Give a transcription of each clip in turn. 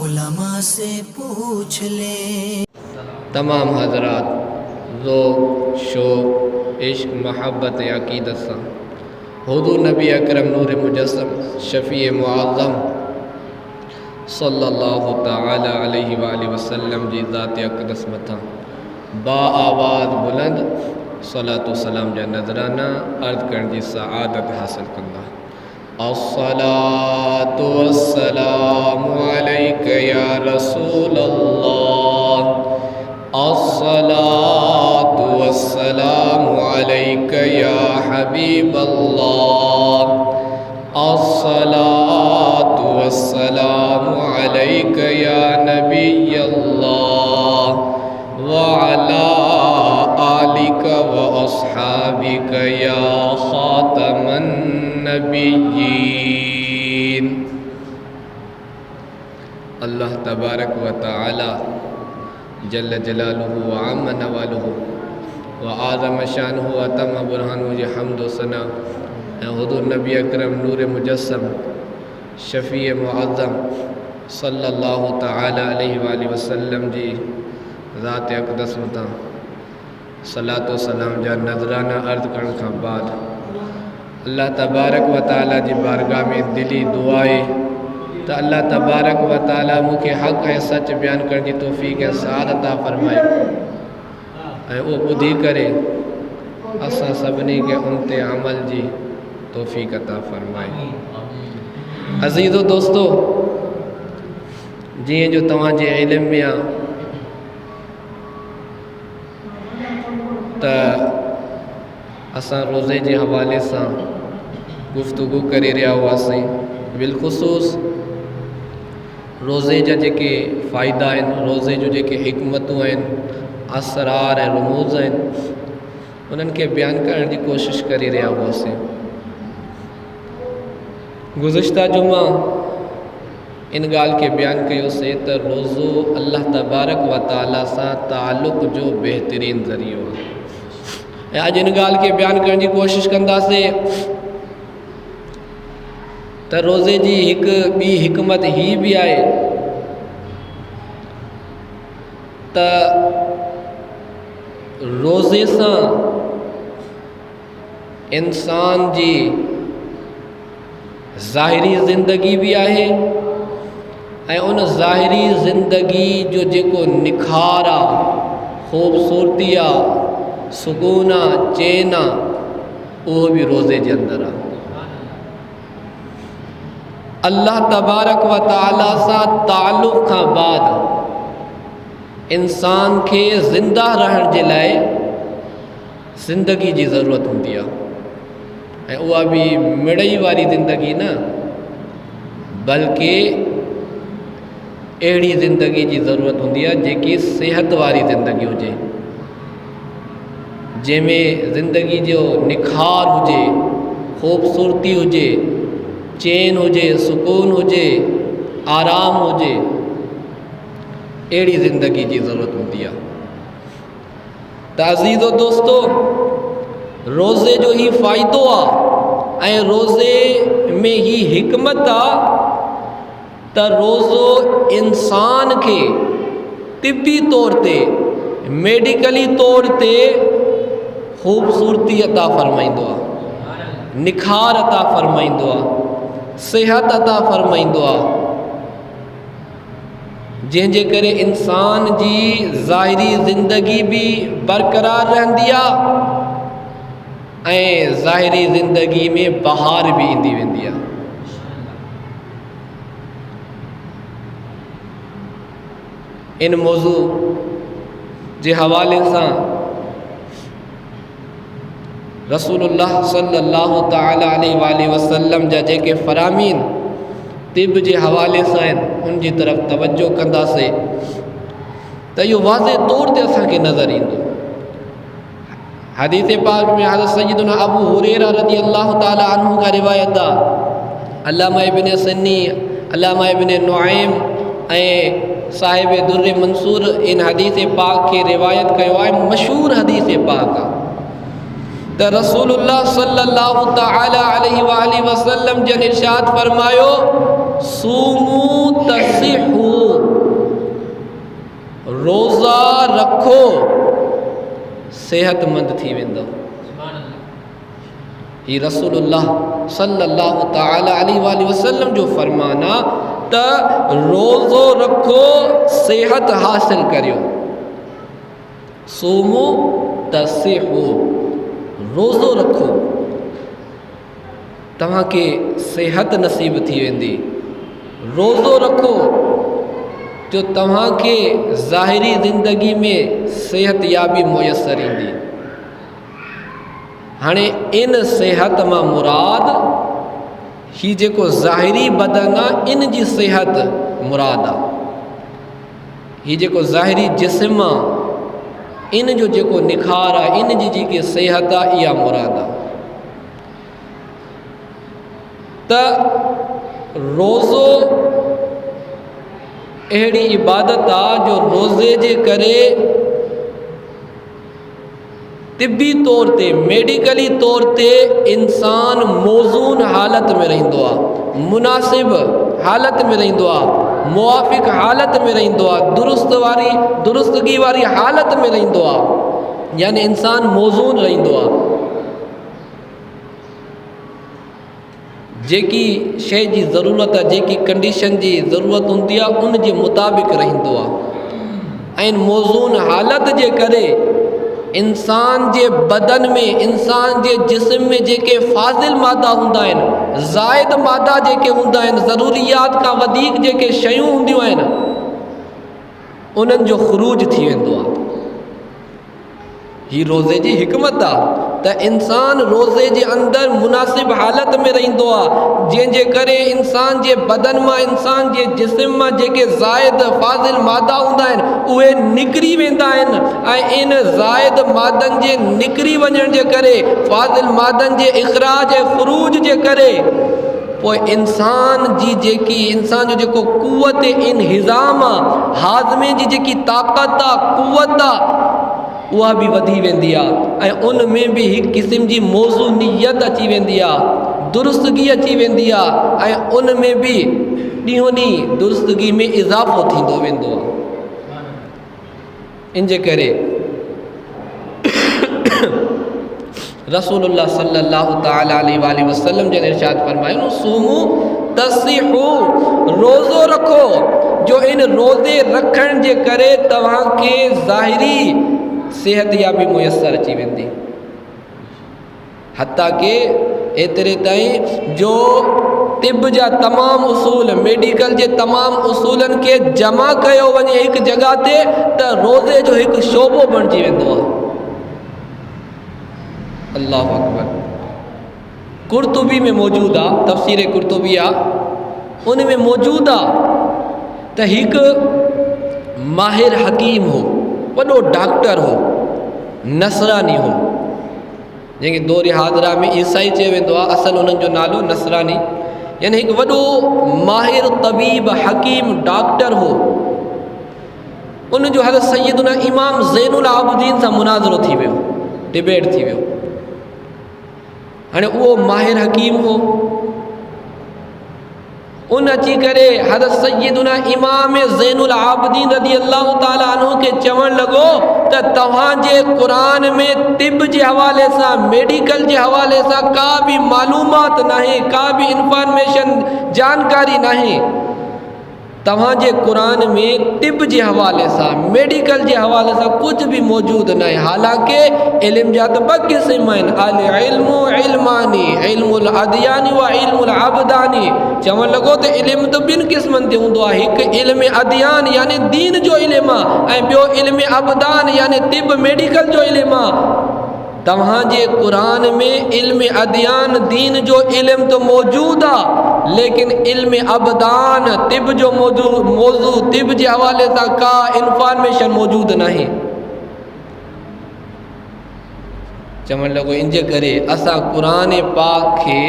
उलमा से पूछ ले। तमाम हजरात ज़ौक़ शौक़ इश्क महब्बत अक़ीदत सां हुज़ूर नबी अकरम नूर मुजस्सम शफ़ी मुअज़्ज़म सल्लल्लाहु तआला अलैहि वसल्लम जी ज़ात अक़दस मथां बा आवाज़ बुलंद सलातो सलाम जा नज़राना अर्ज़ करण जी सआदत हासिल कंदा। अस्सलातु वस्सलामु अलैका या रसूलल्लाह, अस्सलातु वस्सलामु अलैका या हबीबल्लाह, अस्सलातु वस्सलामु अलैका या नबियल्लाह व अला आलिका व अस्हाबिका या खातमन नबिय्यीन। अल्लाह तबारक व तआला जल्ल जलालुहु व अम्म नवालुहु व आज़म शानुहु व तम बुरहानुहु जी हम्द व सना ऐं हुज़ूर नबी अकरम नूर मुजस्सम शफ़ी मुअज़्ज़म सल्लल्लाहु तआला अलैहि वसल्लम जी ज़ात अक़दस मथां सलातो सलाम जा नज़राना अर्ज़ करण खां बाद अल्लाह तबारक व तआला जी बारगाह में दिली दुआए तो अल्लाह तबारक व तआला मुझे हक़ ऐं सच बयान करण जी तौफ़ीक़ ऐं सआदत अता फ़रमाए ऐं उहो ॿुधी करे असां सभिनी खे उन ते अमल जी तौफ़ीक़ अता फ़रमाए। अज़ीज़ो दोस्तो, जीअं जो तव्हांजे इल्म में आहे त असां रोज़े जे हवाले सां गुफ्तगू करे रहिया हुआसीं। बिलख़ुसूस रोज़े जा जेके फ़ाइदा आहिनि, रोज़े जूं जेके हिकमतूं आहिनि, असरार ऐं रमूज़ आहिनि, उन्हनि खे बयानु करण जी कोशिशि करे रहिया हुआसीं। गुज़िश्ता जुमा इन ॻाल्हि खे बयानु कयोसीं त रोज़ो अल्लाह तबारक व तआला सां ताल्लुक़ जो बहितरीनु ज़रियो आहे। ऐं अॼु इन ॻाल्हि खे बयानु करण जी कोशिशि कंदासीं त रोज़े जी हिकु ॿी हिकमत ही बि आहे त रोज़े सां इंसान जी ज़ाहिरी ज़िंदगी भी आहे ऐं उन ज़ाहिरी ज़िंदगी जो जेको निखार आहे, ख़ूबसूरती आहे, सुकून आहे, चैन आहे, उहो बि रोज़े जे अंदरि आहे। अल्लाह तबारक व तआला सां ताल्लुक़ खां बाद इंसान खे ज़िंदा रहण जे लाइ ज़िंदगी जी ज़रूरत हूंदी आहे ऐं उहा बि मिड़ई वारी ज़िंदगी न, बल्कि अहिड़ी ज़िंदगी जी ज़रूरत हूंदी आहे जेकी सेहत वारी ज़िंदगी हुजे, जंहिंमें ज़िंदगी जो निखार हुजे, ख़ूबसूरती हुजे, चैन हुजे, सुकून हुजे, आराम हुजे, अहिड़ी ज़िंदगी जी ज़रूरत हूंदी आहे। त अज़ीज़ो दोस्तो, रोज़े जो ही फ़ाइदो आहे ऐं रोज़े में ही हिकमत आहे त रोज़ो इंसान खे तिबी तौर ते, मेडिकली तौर ते ख़ूबसूरती अता फ़रमाईंदो आहे, निखार अता फ़रमाईंदो आहे, सेहत अता फ़रमाईंदो आहे, जंहिंजे करे इंसान जी ज़ाहिरी ज़िंदगी भी बरक़रार रहंदी आहे ऐं ज़ाहिरी ज़िंदगी में बहार भी ईंदी वेंदी आहे। इन मौज़ू जे हवाले सां रसूलुल्लाह सल्लल्लाहु तआला अलैहि वसल्लम जा जेके फ़रामीन तिब जे हवाले सां आहिनि, उन जी तरफ़ तवज्जो कंदासीं त इहो वाज़े तौर ते असांखे नज़र ईंदो। हदीस पाक में हज़रत सय्यदुना अबू हुरैरा रज़ियल्लाहु तआला अन्हु का रिवायत आहे। अल्लामा इब्न सन्नी, अल्लामा इब्न नुआइम ऐं साहिब दुर्र मंसूर इन हदीस पाक के रिवायत कयो आहे। मशहूर हदीस पाक आहे त रसूलुल्लाह सल्लल्लाहु तआला अलैहि वसल्लम जन इरशाद फरमायो, सूमू तसिहू, रोज़ा रखो सेहतमंद थी वेंदो। ही रसूलुल्लाह सल्लल्लाहु तआला अलैहि वसल्लम जो फरमाना त रोज़ो रखो सेहत हासिल करियो। सोमो तसिहू, रोज़ो रखो तव्हांखे सेहत नसीब थी वेंदी। रोज़ो रखो जो तव्हांखे ज़ाहिरी ज़िंदगी में सेहत याबी मुयसर ईंदी। हाणे इन सेहत मां मुराद ही जेको ज़ाहिरी बदन आहे इन जी सेहत मुराद आहे। ही जेको ज़ाहिरी जिस्म आहे इन जो जेको निखार आहे इन जी जेकी सेहत आहे इहा मुराद आहे। त रोज़ो अहिड़ी इबादत आहे जो रोज़े जे करे तिबी तौर ते मेडिकली तौर ते इंसान मौज़ून हालत में रहंदो आहे, मुनासिब हालत में रहंदो आहे, मुवाफ़िक़ हालत में रहंदो आहे, दुरुस्तगी वारी हालत में रहंदो आहे, यानी इंसान मौज़ून रहंदो आहे। जेकी शइ जी ज़रूरत आहे, जेकी कंडीशन जी ज़रूरत हूंदी आहे उन जे मुताबिक़ रहंदो आहे। ऐं मौज़ून हालत जे करे इंसान जे बदन में, इंसान जे जिस्म में जेके फाज़िल मादा हूंदा आहिनि, ज़ाइद मादा जेके हूंदा आहिनि, ज़रूरियात खां वधीक जेके शयूं हूंदियूं आहिनि उन्हनि जो ख़ुरूज थी वेंदो आहे। ही रोज़े जी हिकमत आहे त इंसान रोज़े जे अंदरि मुनासिब हालत में रहंदो आहे, जंहिंजे करे इंसान जे बदन मां, इंसान जे जिस्म मां जेके ज़ाइद फाज़िल मादा हूंदा आहिनि उहे निकिरी वेंदा आहिनि। ऐं इन ज़ाइद मादनि जे निकिरी वञण जे करे, फाज़िल मादनि जे इख़राज ऐं ख़ुरूज जे करे पोइ इंसान जो जेको क़ुवत इंहिज़ाम आहे, हाज़मे जी जेकी ताक़त आहे, क़ुवत आहे, उहा बि वधी वेंदी आहे। ऐं उन में बि हिकु क़िस्म जी मौज़ूनियत अची वेंदी आहे, दुरुस्तगी अची वेंदी आहे, ऐं उन में बि ॾींहों ॾींहुं दुरुस्तगी में इज़ाफ़ो थींदो वेंदो आहे। इन जे करे रसूलुल्लाह सल्लल्लाहु तआला अलैहि वसल्लम जन इरशाद फरमायो, सूमू तसिहू, रोज़ो रखो जो इन रोज़े रखण जे करे तव्हांखे ज़ाहिरी सेहत याबी मुयसर अची वेंदी। हत्ता के एतिरे ताईं जो तिब जा तमामु उसूल, मेडिकल जे तमामु उसूलनि खे जमा कयो वञे हिकु जॻह ते त रोज़े जो हिकु शोबो बणिजी वेंदो आहे। अल्लाहु अकबर। कुर्तुबी में मौजूदु आहे, तफ़सीर कुर्तुबी आहे, उन में मौजूदु आहे त हिकु माहिर हकीम हो, वॾो डॉक्टर हो, नसरानी हो, जंहिंखे दौर हाज़िरा में ईसाई चयो वेंदो आहे, असल उन्हनि जो नालो नसरानी, यानी हिकु वॾो माहिर तबीब, हकीम, डॉक्टर हो। उनजो हज़रत सैयदना इमाम ज़ैनुल आबिदीन सां मुनाज़रो थी वियो, डिबेट थी वियो। हाणे उहो माहिर हकीम हो, उन अची करे हज़रत सैयदना इमाम ज़ैनुल आबिदीन रज़ी अल्लाह ताला अन्हु खे चवणु लॻो त तव्हांजे क़ुरान में तिब जे हवाले सां, मेडिकल जे हवाले सां का बि मालूमात नाहे, का बि इंफॉर्मेशन, जानकारी नाहे। तव्हांजे क़ुरान में तिब जे हवाले सां, मेडिकल जे हवाले सां कुझु बि मौजूदु न आहे। हालांकि इल्म जा त ॿ क़िस्म आहिनि, अल इल्मु इल्मानी, इल्मुल अदयानी व इल्मुल अबदानी। चवणु लॻो त इल्मु त ॿिनि क़िस्मनि ते हूंदो आहे, हिकु इल्म अदयान यानी दीन जो इल्मु आहे, ऐं ॿियो इल्म अबदान यानी तिब मेडिकल जो इल्मु आहे। तव्हांजे क़ुरान में इल्म अदयान, दीन जो इल्मु तो मौजूदु आहे, लेकिन इल्म अबदान, तिब जो मौजू, तिब जे हवाले सां का इंफॉर्मेशन मौजूदु नाहे। चवणु लॻो इन जे करे असां क़ुरान पाक खे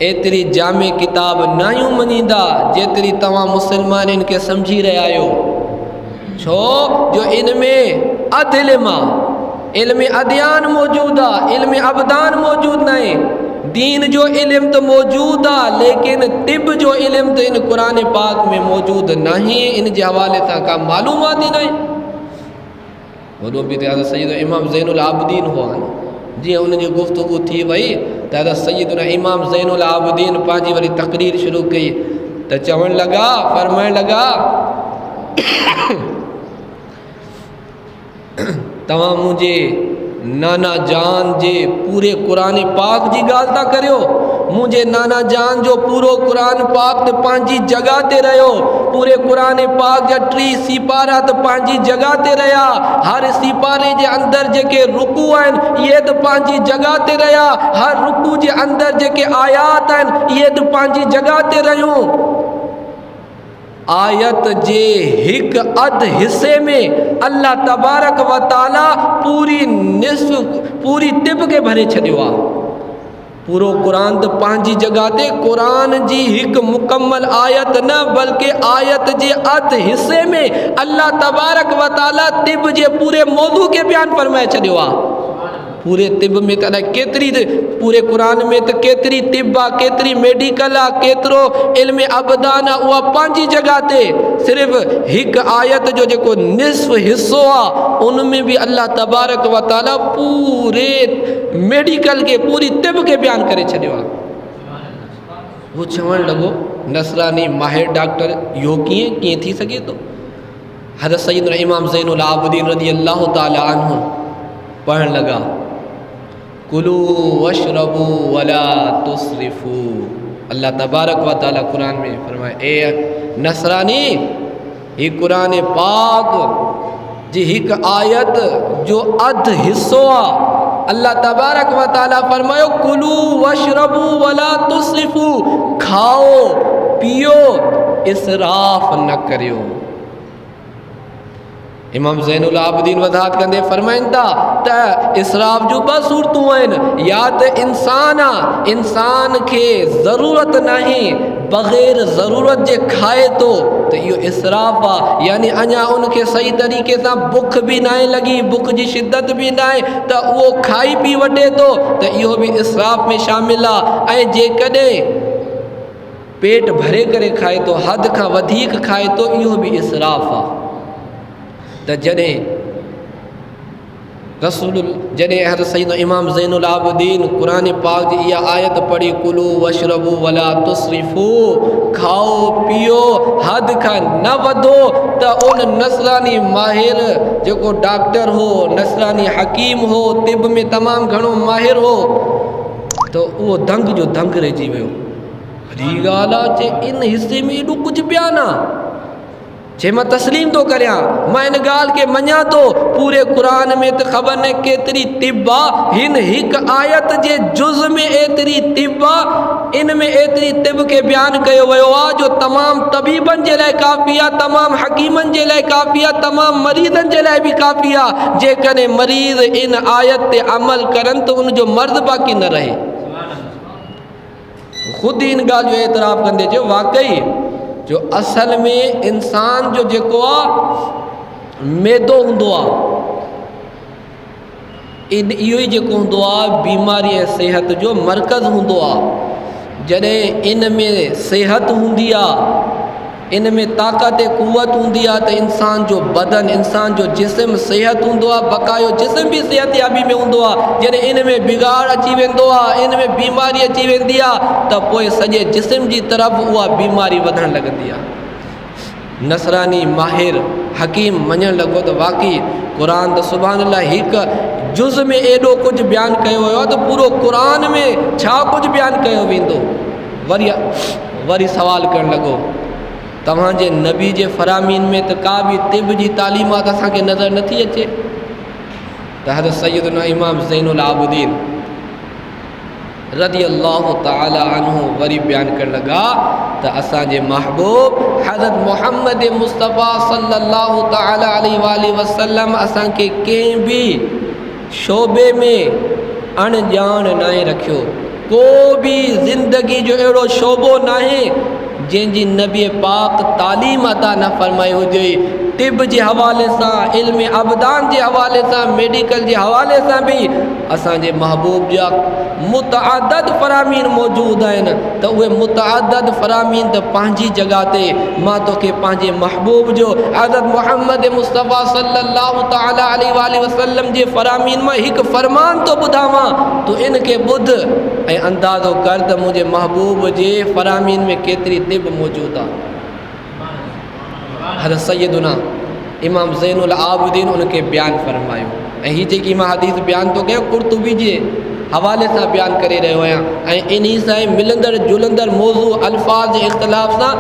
एतिरी जामे किताब न आहियूं मञींदा जेतिरी तव्हां मुस्लमान इन खे सम्झी रहिया आहियो। छो जो इन में अधु इल्मु आहे, इल्म अदयान मौजूदु आहे, इल्म अबदान मौजूदु न आहे। दीन जो इल्म तो मौजूद आहे, लेकिन तिब जो इल्म तो इन क़ुरान पाक में मौजूद नहीं। इन जे हवाले सां का मालूमात ही नहीं। वॾो बि त सैयद इमाम ज़ैनुल आबिदीन हुआ न। जीअं उनजी गुफ़्तगू थी वई त सैयदना इमाम ज़ैनुल आबिदीन पंहिंजी वरी तक़रीर शुरू कई त चवण लॻा, फरमाइण लॻा तव्हां मुंहिंजे नाना जान जे पूरे क़ुरान पाक जी ॻाल्हि था करियो। मुंहिंजे नाना जान जो पूरो क़ुरान पाक त पंहिंजी जॻह ते रहियो। पूरे क़ुरान पाक जा 3 सिपारा त पंहिंजी जॻह ते रहिया। हर सिपारे जे अंदरि जेके रुकू आहिनि इहे त पंहिंजी जॻह ते रहिया। हर रुकू जे अंदरि जेके आयात आहिनि इहे त पंहिंजी जॻह ते रहियूं। आयत जे हिक अध हिस्से में अल्लाह तबारक व ताला पूरी तिब के भरे छॾियो आहे। पूरो क़ुरान त पंहिंजी जॻह ते क़ुरान जी हिक मुकम्मल आयत न बल्कि आयत जे अध हिस्से में अल्लाह तबारक व ताला तिब जे पूरे मौजू के बयान फरमाए छॾियो आहे। पूरे तिब में त केतिरी पूरे क़ुरान में त केतिरी तिब आहे, केतिरी मेडिकल आहे, केतिरो इल्म अबदान आहे, उहा पंहिंजी जॻह ते। सिर्फ़ु हिकु आयत जो जेको निस्फ़ हिस्सो आहे उन में बि अल्लाह तबारक व ताला पूरे मेडिकल के पूरी तिब के बयान करे छॾियो आहे। वो चवणु लॻो नसरानी माहिर डॉक्टर इहो कीअं थी सघे थो। हज़रत सैयदना इमाम ज़ैनुल आबिदीन रज़ी अल्लाह ताला अन्हु पढ़ण लॻा, कुलू वशरबू वला तुसरिफू। अल्लाह तबारक व ताला कुरान में फरमाए, ए नसरानी ही कुरान पाक जी हिक आयत जो अध हिस्सो आहे। अल्लाह तबारक व ताला फरमायो कुलू वशरबू वला तुसरिफू, खाओ पियो इसराफ न करियो। इमाम ज़ैनुल आबिदीन वज़ाहत कंदे फरमाइनि था त इसराफ़ जो 2 सूरतूं आहिनि। या त इंसान खे ज़रूरत नहीं बग़ैर ज़रूरत जे खाए थो त इहो इसराफ़ आहे, यानी अञा उनखे सही तरीक़े सां बुख बि नाहे लॻी, बुख जी शिद्दत बि नाहे त उहो खाई पी वठे थो त इहो बि इसराफ़ में शामिल आहे। ऐं जेकॾहिं पेट भरे करे खाए थो, हद खां वधीक खाए थो, इहो बि इसराफ़ आहे। त जॾहिं हज़रत सैयदना इमाम ज़ैनुल आबिदीन क़ुरान पाक जी इहा आयत पढ़ी, कुलू वशरबू वला तुसरिफू, खाओ पियो हद खां न वधो, त उन नसरानी माहिर जेको डॉक्टर हो, नसरानी हकीम हो, तिब में तमामु घणो माहिर हो, त उहो दंग जो दंग रहिजी वियो। वॾी ॻाल्हि आहे, चए इन हिसे में एॾो कुझु बयानु आहे। जे मां तस्लीम थो करियां, मां इन ॻाल्हि खे मञां थो, पूरे क़ुरान में त ख़बर न केतिरी तिब आहे। हिन हिकु आयत जे जुज़ में एतिरी तिब आहे, इन में एतिरी तिब खे बयानु कयो वियो आहे जो तमामु तबीबनि जे लाइ काफ़ी आहे, तमामु हकीमनि जे लाइ काफ़ी आहे, तमामु मरीज़नि जे लाइ बि काफ़ी आहे। जेकॾहिं मरीज़ इन आयत ते अमल करनि त उनजो मर्ज़ बाक़ी न रहे। ख़ुदि इन ॻाल्हि जो एतिराफ़ कंदे चयो, वाक़ई जो असल में इंसान जो जेको आहे मैदो हूंदो आहे, इहो ई जेको हूंदो आहे बीमारी ऐं सिहत जो मर्कज़ हूंदो आहे। जॾहिं इन में सिहत हूंदी आहे, इन में ताक़त ऐं क़ुवत हूंदी आहे, त इंसान जो बदन, इंसान जो जिस्म सिहत हूंदो आहे, बक़ायो जिस्म बि सिहतयाबी में हूंदो आहे। जॾहिं इन में बिगाड़ अची वेंदो आहे, इन में बीमारी अची वेंदी आहे, त पोइ सॼे जिस्म जी तरफ़ उहा बीमारी वधणु लॻंदी आहे। नसरानी माहिर हकीम मञणु लॻो त वाक़ई क़ुरान त सुभान अल्लाह हिकु जुज़ में एॾो कुझु बयानु कयो वियो आहे, त पूरो क़ुरान में छा कुझु बयानु कयो वेंदो। वरी सवाल करणु लॻो, तव्हांजे नबी जे फ़रामीन में त का बि तिब जी तालीमात असांखे नज़र नथी अचे। त हज़रत सैयदना इमाम ज़ैनुल आबिदीन रज़ी अल्लाह ताला अन्हु वरी बयानु करणु लॻा त असांजे महबूब हज़रत मोहम्मद मुस्तफ़ा सल्लल्लाहु ताला अलैहि वसल्लम असांखे कंहिं बि शोबे में अणॼाण नाहे रखियो। को बि ज़िंदगी जो अहिड़ो शोबो नाहे जंहिंजी नबी पाक तालीम अता न फरमाई हुजे, तिब जे हवाले सां, इल्म अबदान जे हवाले सां, मेडिकल जे हवाले सां भी असांजे महबूब जा मुतअद्दिद फ़रामीन मौजूद आहिनि। त उहे मुतअद्दिद फ़रामीन त पंहिंजी जॻह ते मां तोखे पंहिंजे महबूब जो हज़रत मुहम्मद मुस्तफ़ा सल्लल्लाहु तआला अलैहि वसल्लम जे फ़रामीन मां हिकु फ़रमान तो ॿुधावां, तूं इनखे ॿुध ऐं अंदाज़ो कर त मुंहिंजे महबूब जे फ़रामीन में केतिरी तिब मौजूदु आहे। हज़रत सैयदुना इमाम ज़ैनुल आबिदीन उनखे बयानु फरमायो। ऐं हीअ जेकी मां हदीस बयानु थो कयां कुर्तुबी जे हवाले सां बयानु करे रहियो आहियां ऐं इन सां मिलंदड़ जुलंदड़ मौज़ू अल्फाज़ जे इख़्तिलाफ़ सां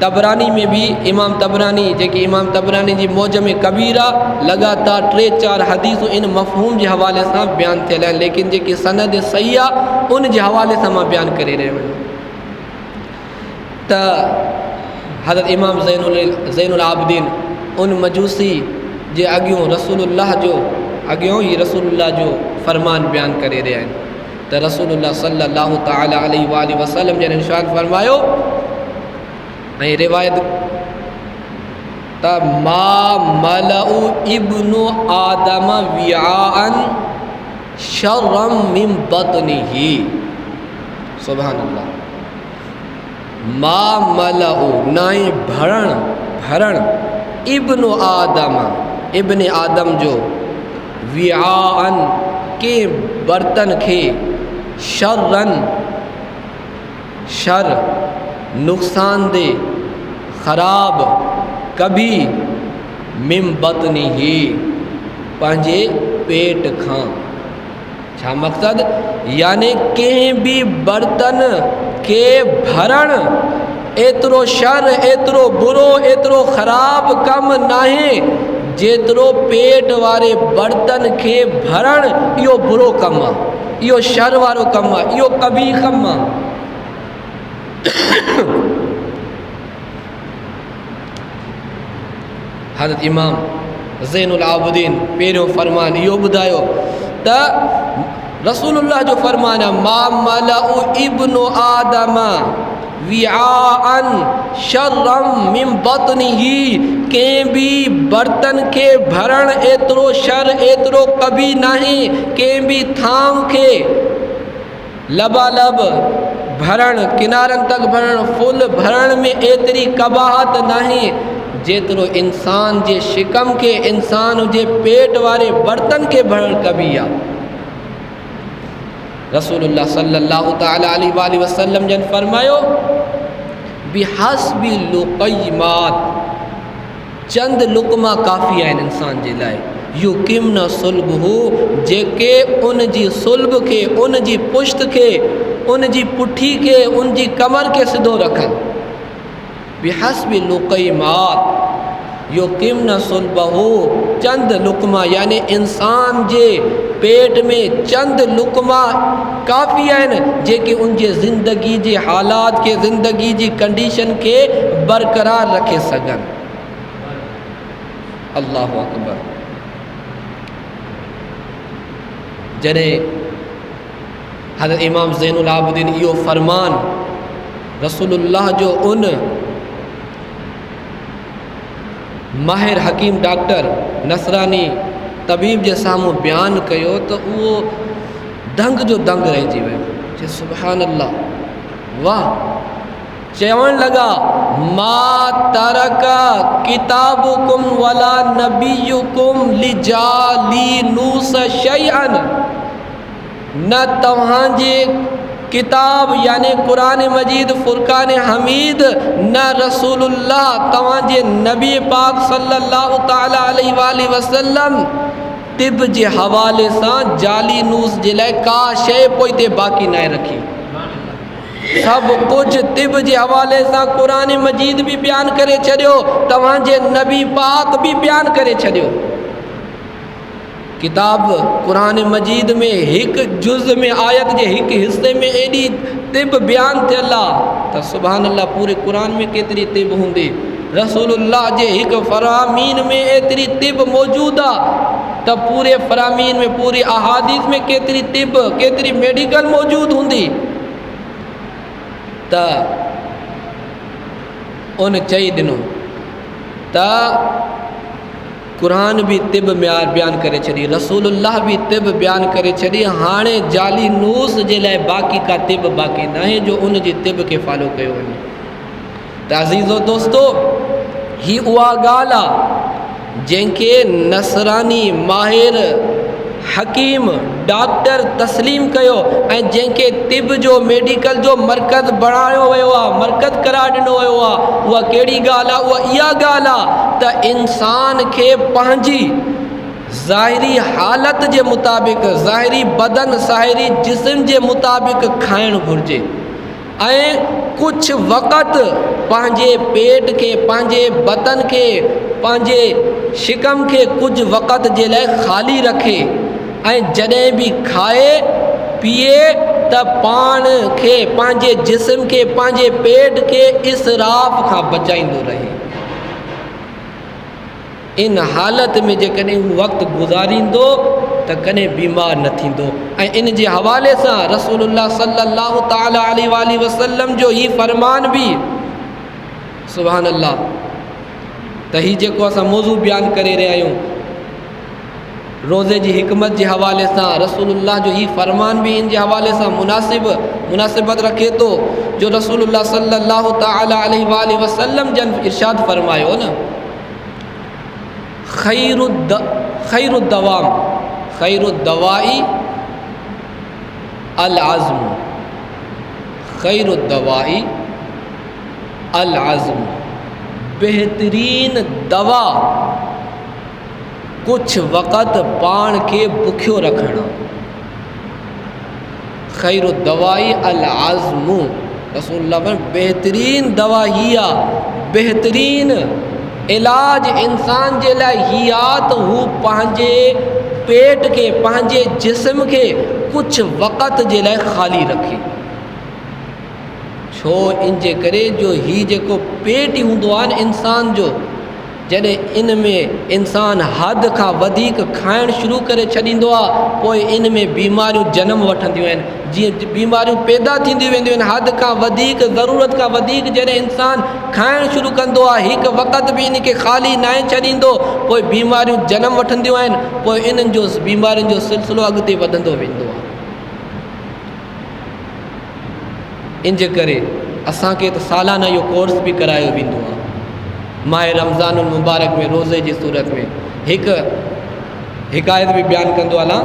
तबरानी में भी इमाम तबरानी जेकी इमाम तबरानी जी मौजम कबीरा लगातार 3-4 हदीसूं इन मफ़हूम जे हवाले सां बयानु थियल आहिनि, लेकिन जेकी सनद सही आहे उन जे हवाले सां मां बयानु करे रहियो आहियां। त हज़रत इमाम ज़ैनुल आबिदीन उन मजूसी जे अॻियों रसूलुल्लाह जो अॻियों ई रसूलुल्लाह जो फ़रमान बयानु करे रहिया आहिनि। त रसूलुल्लाह सल्लल्लाहु तआला अलैहि वसल्लम जन इरशाद फरमायो ऐं रिवायत त मा मलउ इब्नु आदम विआन शर्रम मिन बतनिही। सुभान अल्लाह। मा मलउ नाए भरण इब्नु आदम इब्न आदम जो विआन के बर्तन खे शर्रन शर नुक़सानदेह ख़राब कभी मिन बतनिही पंहिंजे पेट खां। छा मक़सद? यानी कंहिं भी बर्तन के भरण एतिरो शर एतिरो बुरो एतिरो ख़राब कम नाहे जेतिरो पेट वारे बर्तन खे भरण। इहो बुरो कमु आहे, इहो शर वारो कमु आहे, इहो कबी कमु आहे। हज़रत इमाम ज़ैनुल आबिदीन पहिरियों फ़रमान इहो ॿुधायो त रसूलुल्लाह जो फ़रमान आहे मा मलउ इब्नु आदम विआन शर्रम मिन बतनिही। कंहिं भी बर्तन के भरण एतिरो शर एतिरो कबी नाहे, कंहिं भी थाम खे लबालब भरण किनारनि तक भरण फुल भरण में एतिरी कबाहत नाहे जेतिरो इंसान जे शिकम के इंसान जे पेट वारे बर्तन के भरण कबी आहे। रसूलुल्लाह सल्लल्लाहु तआला अलैहि वसल्लम जन फरमायो बिहस्बि लुक़ैमात चंद लुक़मा काफ़ी आहिनि इंसान जे लाइ। युकिमन सुल्बहु जेके उन जी सुल्ब के उन जी पुश्त के उन जी पुठी के उन जी कमर के सिधो रखनि। बिहस्बि लुक़ैमात युकिमन सुल्बहु चंद लुक़मा यानी इंसान जे पेट में चंद लुक़मा काफ़ी आहिनि जेके उन जे ज़िंदगी जे हालात के ज़िंदगी जी कंडीशन के बरक़रार रखे सघनि। अल्लाहु अकबर। जॾहिं हज़रत इमाम ज़ैनुल आबिदीन इहो फ़रमान रसूलुल्लाह जो उन माहिर हकीम डॉक्टर नसरानी तबीब जे साम्हूं बयानु कयो त उहो दंग जो दंग रहिजी वियो। चए सुभान अल्लाह, वाह। चवण लॻा मा तरक किताबुकुम वला नबियुकुम लिजालिनूस शैअन। न तव्हांजे किताब यानी कुरान मजीद फुरकान हमीद न रसूलुल्लाह तव्हांजे नबी पाक सल्लल्लाहु तआला अलैहि वसल्लम तिब जे हवाले सां जाली नूस जे लाइ का शइ पोइ ते बाक़ी न रखी। सब कुछ तिब जे हवाले सां कुरान मजीद भी बयानु करे छॾियो, तव्हांजे नबी पाक भी बयानु करे छॾियो। किताब कुरान मजीद में हिकु जुज़ में आयत जे हिकु हिस्से में एॾी तिब बयानु थियल आहे त सुभान अल्लाह पूरे कुरान में केतिरी तिब हूंदी। रसूलुल्लाह जे हिकु फ़रामीन में एतिरी तिब मौजूदु आहे त पूरे फ़रामीन में पूरी अहादीस में केतिरी तिब केतिरी मेडिकल मौजूदु हूंदी। त उन चई ॾिनो त क़ुरान भी तिब बयान करे छॾी, रसूलुल्लाह भी तिब बयान करे छॾी। हाणे जाली नूस जे लाइ बाक़ी का तिब बाक़ी न आहे जो उन जी तिब खे फॉलो कयो वञे। त अज़ीज़ो दोस्तो, ही उहा ॻाल्हि आहे जंहिंखे नसरानी माहिर हकीम डॉक्टर तस्लीम कयो ऐं जंहिंखे तिब जो मेडिकल जो मर्कज़ बणायो वियो आहे, मर्कज़ करार ॾिनो वियो आहे। उहा कहिड़ी ॻाल्हि आहे? उहा इहा ॻाल्हि आहे त इंसान खे पंहिंजी ज़ाहिरी हालत जे मुताबिक़, ज़ाहिरी बदन, ज़ाहिरी जिस्म जे मुताबिक़ खाइणु घुरिजे ऐं कुझु वक़्तु पंहिंजे पेट खे, पंहिंजे बदन खे, पंहिंजे शिकम खे कुझु वक़्त जे लाइ ख़ाली रखे ऐं जॾहिं बि खाए पीए त पाण खे, पंहिंजे जिस्म खे, पंहिंजे पेट खे इसराफ़ खां बचाईंदो रहे। इन हालत में जेकॾहिं हू वक़्तु गुज़ारींदो त कॾहिं बीमार न थींदो। ऐं इन जे हवाले सां रसूलुल्लाह सल्लल्लाहु ताला अलैहि वसल्लम जो ही फरमान बि, सुभान अल्लाह, त ही जेको असां मौज़ू बयानु करे रहिया आहियूं रोज़े जी हिकमत जे हवाले सां, रसूलुल्लाह जो ही फरमान भी इन जे हवाले सां मुनासिबत रखे थो, जो रसूलुल्लाह सल्लल्लाहु ताला अलैहि वसल्लम जन इरशाद फरमायो न, खैरुद्दवाई अल आज़्म, खैरुद्दवाई अल आज़्म, बेहतरीन दवा कुछ वक़्त पाण खे बुखियो रखणु। खैरुद्दवाई अल आज़्म, रसूलुल्लाह बेहतरीन दवा ही आहे, बेहतरीन इलाज इंसान जे लाइ ही आहे त हू पंहिंजे पेट खे, पंहिंजे जिस्म खे कुझु वक़्त जे लाइ ख़ाली रखे। छो? इन जे करे जो ही जेको पेट ई हूंदो आहे न इंसान जो, जॾहिं इन में इंसान हद खां वधीक खाइणु शुरू करे छॾींदो आहे, पोइ इन में बीमारियूं जनम वठंदियूं आहिनि। जीअं बीमारियूं पैदा थींदियूं वेंदियूं आहिनि, हद खां वधीक, ज़रूरत खां वधीक जॾहिं इंसान खाइणु शुरू कंदो आहे, हिकु वक़्त बि इन खे ख़ाली न छॾींदो, पोइ बीमारियूं जनम वठंदियूं आहिनि। पोइ इन्हनि जो बीमारियुनि जो सिलसिलो अॻिते वधंदो वेंदो आहे। इन जे करे असांखे त सालाना इहो कोर्स बि करायो वेंदो आहे। माह रमज़ान मुबारक में रोज़े जी सूरत में हिकु हिकायत बि बयानु कंदो हलां।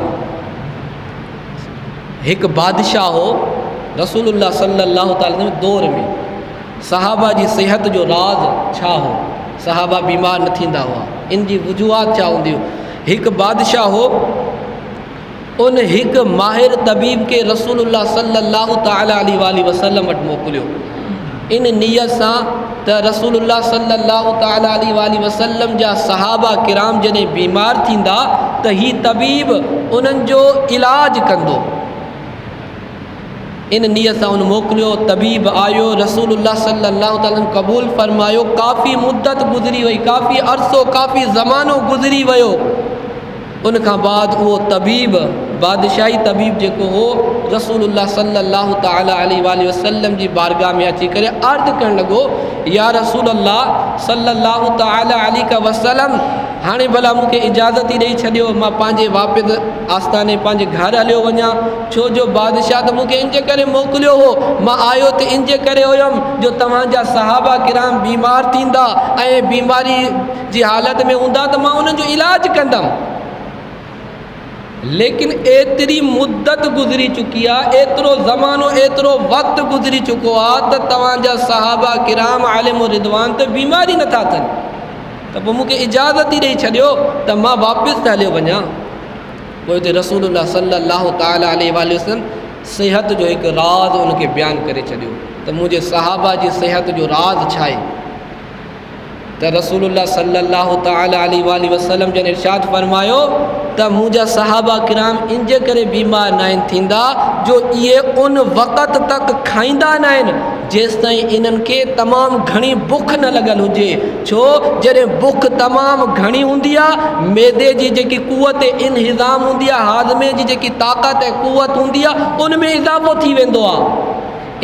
हिकु बादशाह हो रसूलुल्लाह सल्लल्लाहु अलैहि वसल्लम दौर में, सहाबा जी सेहत जो राज़ छा हो, सहाबा बीमार न थींदा हुआ, इन जी वजूहात छा हूंदियूं। हिकु बादशाह हो, उन हिकु माहिर तबीब खे रसूलुल्लाह सल्लल्लाहु अलैहि वसल्लम वटि मोकिलियो, इन नियत सां त रसूलुल्लाह सल्लल्लाहु अलैहि वसल्लम जा सहाबा किराम जॾहिं बीमार थींदा त ही तबीब उन्हनि जो इलाज कंदो। इन नियत सां उन मोकिलियो, तबीब आयो, रसूलुल्लाह सल्लल्लाहु अलैहि वसल्लम क़बूल फरमायो। काफ़ी मुद्दत गुज़री वई, काफ़ी अरसो, काफ़ी ज़मानो गुज़री वियो। उन खां बाद उहो तबीब, बादशाही तबीब जेको हो, रसूलुल्लाह सल्लल्लाहु अलैहि वसल्लम जी बारगाह में अची करे अर्ज़ करणु लॻो, या रसूलल्लाह सल्लल्लाहु अलैहि वसल्लम, हाणे भला मूंखे इजाज़त ई ॾेई छॾियो, मां पंहिंजे वापसि आस्थाने पंहिंजे घर हलियो वञा। छो जो बादशाह त मूंखे इन जे करे मोकिलियो हो, मां आयो त इन जे करे हुयुमि जो तव्हांजा सहाबा किराम बीमार थींदा ऐं बीमारी जी हालत में हूंदा त मां उन्हनि जो इलाज कंदमि। लेकिन एतिरी मुद्दत गुज़री चुकी आहे, एतिरो ज़मानो, एतिरो वक़्तु गुज़री चुको आहे त तव्हांजा सहाबा किराम आलिम रिदवान त बीमारी नथा थियनि, त पोइ मूंखे इजाज़त ई ॾेई छॾियो त मां वापसि त हलियो वञा। पोइ हिते रसूलुल्लाह सल्लल्लाहु अलैहि वसल्लम सिहत जो हिकु राज़ उनखे बयानु करे छॾियो त मुंहिंजे सहाबा जी सिहत जो राज़ छा आहे। त रसूलुल्लाह सल्लल्लाहु अलैहि वसल्लम जन इरशाद फरमायो त मुंहिंजा सहाबा किराम इन जे करे बीमार न आहिनि थींदा जो इहे उन वक़्त तक खाईंदा न आहिनि जेसिताईं इन्हनि खे तमामु घणी बुख न लॻल हुजे। छो? जॾहिं बुख तमामु घणी हूंदी आहे, मैदे जी जेकी कुवत इंहिज़ाम हूंदी आहे, हाज़मे जी जेकी ताक़त ऐं कुवत हूंदी आहे, उन में इज़ाफ़ो थी वेंदो आहे।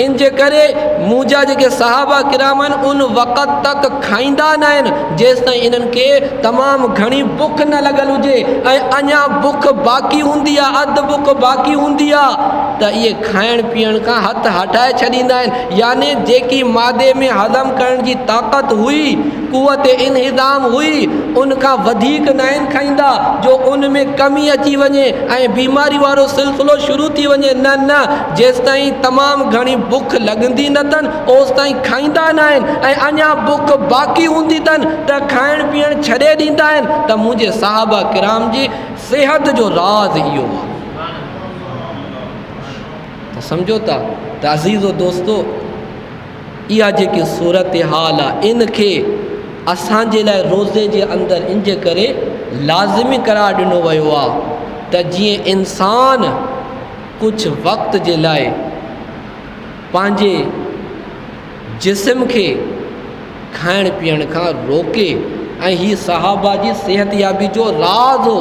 इन जे करे मुंहिंजा जेके सहाबा किराम आहिनि उन वक़्त तक खाईंदा न आहिनि जेसि ताईं इन्हनि खे तमामु घणी बुख न लॻल हुजे ऐं अञा बुख बाक़ी हूंदी आहे, अधु बुख बाक़ी हूंदी आहे त इहे खाइण पीअण खां हथु हटाए छॾींदा आहिनि। यानी जेकी मादे में हज़म करण जी ताक़त हुई, कुवत इंहिज़ाम हुई, उन खां वधीक न आहिनि खाईंदा जो उन में कमी अची वञे ऐं बीमारी वारो सिलसिलो शुरू थी वञे। न न, जेसि ताईं तमामु घणी बुख लॻंदी न अथनि ओसि ताईं खाईंदा न आहिनि ऐं अञा बुख बाक़ी हूंदी अथनि त खाइण पीअण छॾे ॾींदा आहिनि। त मुंहिंजे सहाबा किराम जी सिहत जो राज़ इहो आहे। त सम्झो था त अज़ीज़ो दोस्तो, इहा जेकी सूरत हाल आहे इन खे असांजे लाइ रोज़े जे अंदरि इन जे करे लाज़िमी करार ॾिनो वियो आहे त जीअं इंसान कुझु वक़्त जे लाइ पंहिंजे जिस्म खे खाइण पीअण खां रोके ऐं हीअ सहाबा जी सिहतयाबी जो राज़ हो।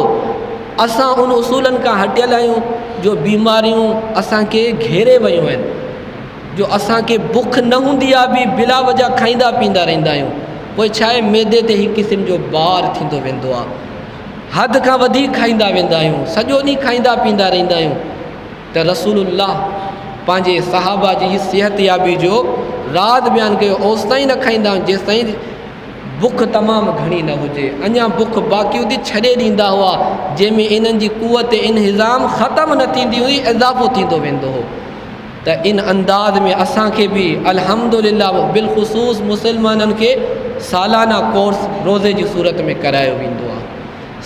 असां उन उसूलनि खां हटियल आहियूं जो बीमारियूं असांखे घेरे वियूं आहिनि, जो असांखे बुख न हूंदी आहे बि बिला वजह खाईंदा पीअंदा रहंदा आहियूं। पोइ छा आहे, मैदे ते हिकु क़िस्म जो बार थींदो वेंदो आहे, हद खां वधीक खाईंदा वेंदा आहियूं, सॼो ॾींहुं खाईंदा पीअंदा रहंदा आहियूं। त रसूलुल्लाह पंहिंजे सहाबा जी सिहतयाबी जो राज़ बयानु कयो, ओसि ताईं न खाईंदा आहियूं जेसि ताईं बुख तमामु घणी न हुजे, अञा बुख बाक़ी हूंदी छॾे ॾींदा हुआ, जंहिंमें इन्हनि जी कुवत इंहिज़ाम ख़तमु न थींदी हुई, इज़ाफ़ो थींदो वेंदो हो। त इन अंदाज़ में असांखे बि अल्हम्दुलिल्लाह बिलख़ुसूस मुसलमाननि खे सालाना कोर्स रोज़े जी सूरत में करायो वेंदो आहे।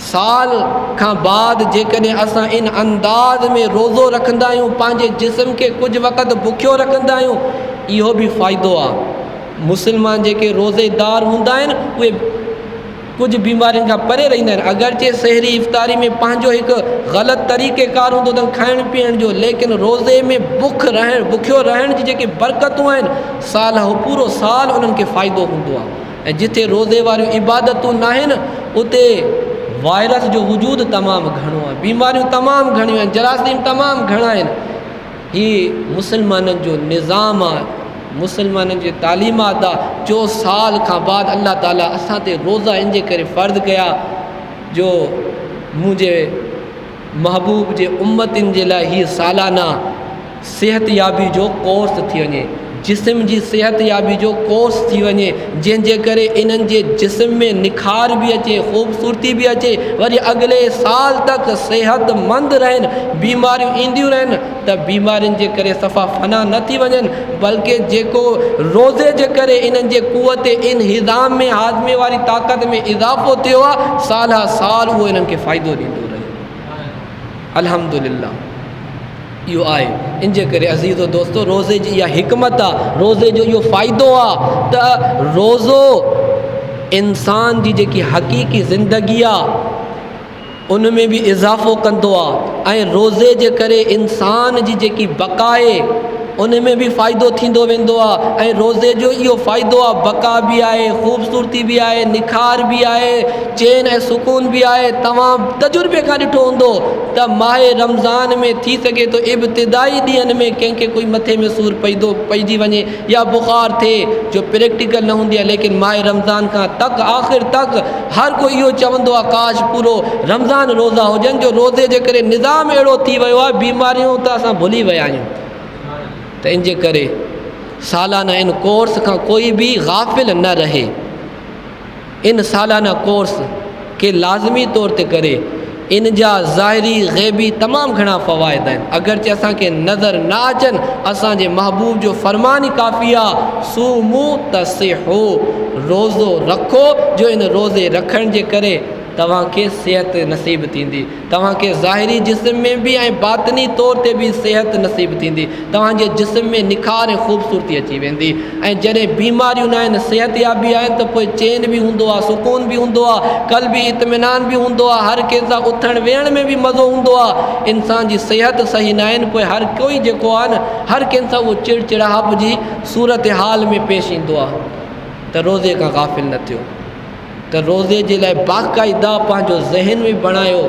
साल खां बाद जेकॾहिं असां इन अंदाज़ में रोज़ो रखंदा आहियूं, पंहिंजे जिस्म खे कुझु वक़्तु बुखियो रखंदा आहियूं, इहो बि फ़ाइदो आहे। मुसलमान जेके रोज़ेदार हूंदा आहिनि उहे कुझु बीमारियुनि खां परे रहंदा आहिनि। अगरचे सहरी इफ़्तारी में पंहिंजो हिकु ग़लति तरीक़ेकार हूंदो अथनि खाइण पीअण जो, लेकिन रोज़े में बुखियो रहण जी जेके बरकतूं आहिनि साल पूरो साल उन्हनि खे फ़ाइदो हूंदो आहे। ऐं जिथे रोज़े वारियूं इबादतूं न आहिनि उते वायरस जो वजूद तमामु घणो आहे, बीमारियूं तमामु घणियूं आहिनि, जरासीम तमामु घणा आहिनि। हीअ मुसलमाननि जो निज़ाम आहे, मुसलमाननि जी तालीमात आहे जो साल खां बाद अल्लाह ताला असां ते रोज़ा इन जे करे फ़र्ज़ु कया जो मुंहिंजे महबूब जे उम्मतिन जे लाइ हीअ सालाना सिहतयाबी जो कोर्स थी वञे, जिस्म जी सिहतयाबी जो कोर्स थी वञे, जंहिंजे करे इन्हनि जे जिस्म में निखार बि अचे, ख़ूबसूरती बि अचे, वरी अॻिले साल तक सेहतमंद रहनि, बीमारियूं ईंदियूं रहनि त बीमारियुनि जे करे सफ़ा फना न थी वञनि, बल्कि जेको रोज़े जे करे इन्हनि जे कुवत इंहिज़ाम में हाज़मे वारी ताक़त में इज़ाफ़ो थियो आहे, साल साल उहो इन्हनि खे फ़ाइदो ॾींदो रहे। अल्हम्दुलिल्लाह इहो आहे। इन जे करे अज़ीज़ो दोस्तो, रोज़े जी इहा हिकमत आहे, रोज़े जो इहो फ़ाइदो आहे त रोज़ो इंसान जी जेकी हक़ीक़ी ज़िंदगी आहे उन में बि इज़ाफ़ो कंदो आहे ऐं रोज़े जे करे इंसान जी जेकी बक़ाए उन में बि फ़ाइदो थींदो वेंदो आहे। ऐं रोज़े जो इहो फ़ाइदो आहे, बक़ा बि आहे, ख़ूबसूरती बि आहे, निखार बि आहे, चैन ऐं सुकून बि आहे। तव्हां तजुर्बे खां ॾिठो हूंदो त माहे रमज़ान में थी सघे थो इब्तिदाई ॾींहंनि में कंहिंखे कोई मथे में सूरु पइजी वञे या बुख़ार थिए जो प्रैक्टिकल न हूंदी आहे, लेकिन माहे रमज़ान खां तक आख़िर तक हर कोई इहो चवंदो आहे काश पूरो रमज़ान रोज़ा हुजनि, जो रोज़े जे करे निज़ाम अहिड़ो थी वियो आहे, बीमारियूं त असां भुली विया आहियूं। त इन जे करे सालाना इन कोर्स खां कोई बि गाफ़िल न रहे। इन सालाना कोर्स खे लाज़मी तौर ते करे इन जा ज़ाहिरी ग़ैबी तमामु घणा फ़वाइद आहिनि। अगरचे असांखे नज़र न अचनि, असांजे महबूब जो फ़रमान ई काफ़ी आहे, सूमू तसिहू, रोज़ो रखो, जो इन रोज़े रखण जे करे तव्हांखे सिहत नसीब थींदी, तव्हांखे ज़ाहिरी जिस्म में बि ऐं बातनी तौर ते बि सिहत नसीब थींदी, तव्हांजे जिस्म में निखार ऐं ख़ूबसूरती अची वेंदी। ऐं जॾहिं बीमारियूं न आहिनि, सिहतयाबी आहे त पोइ चैन बि हूंदो आहे, सुकून बि हूंदो आहे, क़ल्बी इत्मिनान बि हूंदो आहे, हर कंहिं सां उथण वेहण में बि मज़ो हूंदो आहे। इंसान जी सिहत सही न आहिनि, पोइ हर कोई जेको आहे न, हर कंहिं सां उहो चिड़चिड़ाहट जी सूरत हाल में पेश ईंदो आहे। त रोज़े खां गाफ़िल न थियो, त रोज़े जे लाइ बाक़ाइदा पंहिंजो ज़हन बि बणायो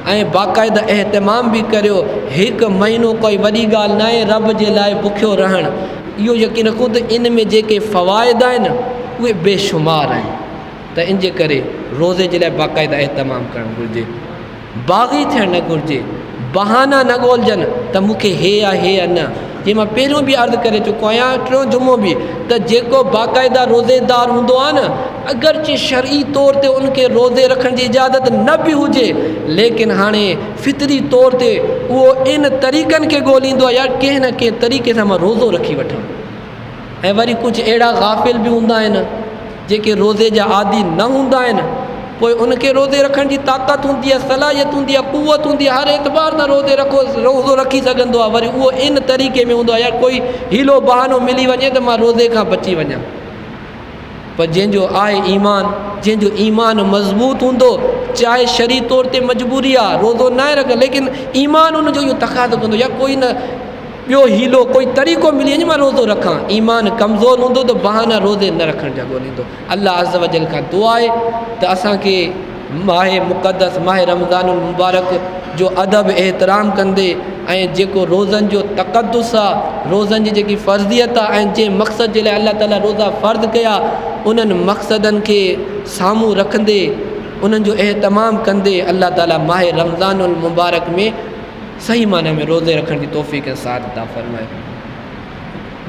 ऐं बाक़ाइदा एहतमाम बि करियो। हिकु महीनो कोई वॾी ॻाल्हि न आहे रब जे लाइ बुखियो रहणु, इहो यकीन रखो त इन में जेके फ़वाइद आहिनि उहे बेशुमार आहिनि। त इन जे करे रोज़े जे लाइ बाक़ाइदा एहतमाम करणु घुरिजे, बाग़ी थियणु न घुरिजे, बहाना न ॻोल्हजनि त मूंखे हे आहे न। जीअं मां पहिरियों बि अर्ज़ु करे चुको आहियां, टियों जुमो बि, त जेको बाक़ाइदा रोज़ेदार हूंदो आहे न, अगरचे शरई तौर ते उनखे रोज़े रखण जी इजाज़त न बि हुजे, लेकिन हाणे फितरी तौर ते उहो इन तरीक़नि खे ॻोल्हींदो आहे, यार कंहिं न कंहिं तरीक़े सां मां रोज़ो रखी वठां। ऐं वरी कुझु अहिड़ा गाफ़िल बि हूंदा आहिनि जेके रोज़े जा आदी न हूंदा आहिनि, पोइ उनखे रोज़े रखण जी ताक़त हूंदी आहे, सलाहियत हूंदी आहे, क़ुवत हूंदी आहे, हर एतबार सां रोज़ो रखी सघंदो आहे। वरी उहो इन तरीक़े में हूंदो आहे, यार कोई हीलो बहानो मिली वञे त मां रोज़े खां बची वञा। पर जंहिंजो आहे ईमान, जंहिंजो ईमान मज़बूत हूंदो, चाहे शरी तौर ते मजबूरी आहे रोज़ो न आहे रख, लेकिन ईमान उनजो इहो तक़ाज़ो कंदो, यार कोई न ॿियो हीलो कोई तरीक़ो मिली वञे मां रोज़ो रखां। ईमान कमज़ोर हूंदो त बहाना रोज़े न रखण जा ॻोल्हींदो। अल्लाह अज़्ज़ व जल खां दुआ आहे त असांखे माहे मुक़दस माहे रमज़ानुल मुबारक जो अदब एहतराम कंदे ऐं जेको रोज़नि जो तक़दुस आहे, रोज़नि जी जेकी फ़र्ज़ियत आहे, ऐं जंहिं मक़सद जे लाइ अल्लाह ताला रोज़ा फ़र्ज़ कया, उन्हनि मक़सदनि खे साम्हूं रखंदे, उन्हनि जो एहतमाम कंदे अल्लाह ताला माहे रमज़ानुल मुबारक में सही माने में रोज़े रखण जी तौफ़ीक़ ऐं साथ अता फ़रमाए।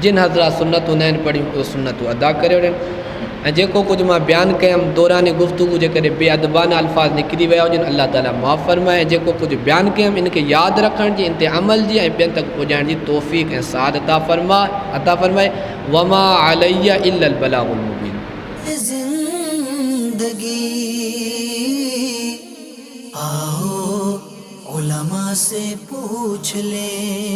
जिन हज़रात सुन्नतूं न आहिनि पढ़ियूं उहे सुन्नतूं अदा करे वठनि। ऐं जेको कुझु मां बयानु कयमि दौरान गुफ़्तगू जे करे बेअदबाना अल्फाज़ निकिरी विया हुजनि, अल्लाह ताला माफ़ फ़रमाए। ऐं जेको कुझु बयानु कयमि इनखे यादि रखण जी, इन ते अमल जी ऐं ॿियनि तक पुॼाइण जी तौफ़ीक़ ऐं साथ अता फ़रमाए। वमा अलैया इल्लल बलागुल मुबीन। जिंदगी आओ उलमा से पूछ ले।